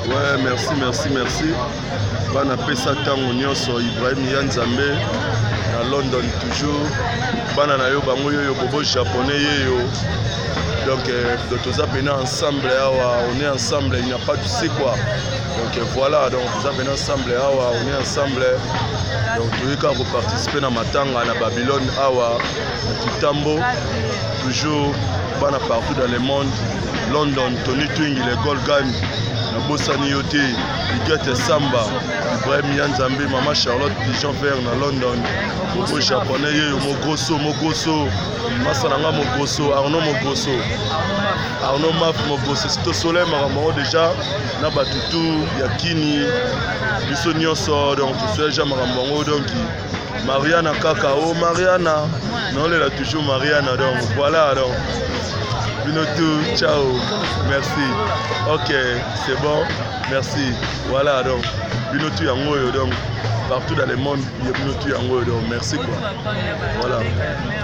Ouais, merci. Bana pesa tango nyonso Ibrahim Yanzambe na London toujours. Bana na yo bango yo bobo japonais yo. Donc tous appelés ensemble, on est ensemble, il n'y a pas de c'est quoi. Donc voilà, donc tous appelés ensemble, on est ensemble. Donc tous les cas vous participez dans Matanga, à Babylone, à Kitambo, toujours bana partout dans le monde. London, Tony Twing, l'école gagne. Bossani Yote, Igete Samba, Ibrahim Yanzambe, Maman Charlotte, Pigeon Vert dans London, Bobo japonais, Mogoso, Masananga Mogoso, Arnaud Mogoso, Arnaud Maf Mogoso, c'est au soleil, Maramaro déjà, Nabatutu, Yakini, Bisso Nyonso, donc tout ça, déjà Maramaro, donc Mariana Kakao, Mariana, non, elle a toujours Mariana, donc voilà, donc. Binotou, ciao, merci. Ok, c'est bon, merci. Voilà, donc, Binotou Yangoyo, donc, partout dans le monde, il y a Binotou Yangoyo, donc, merci quoi. Voilà.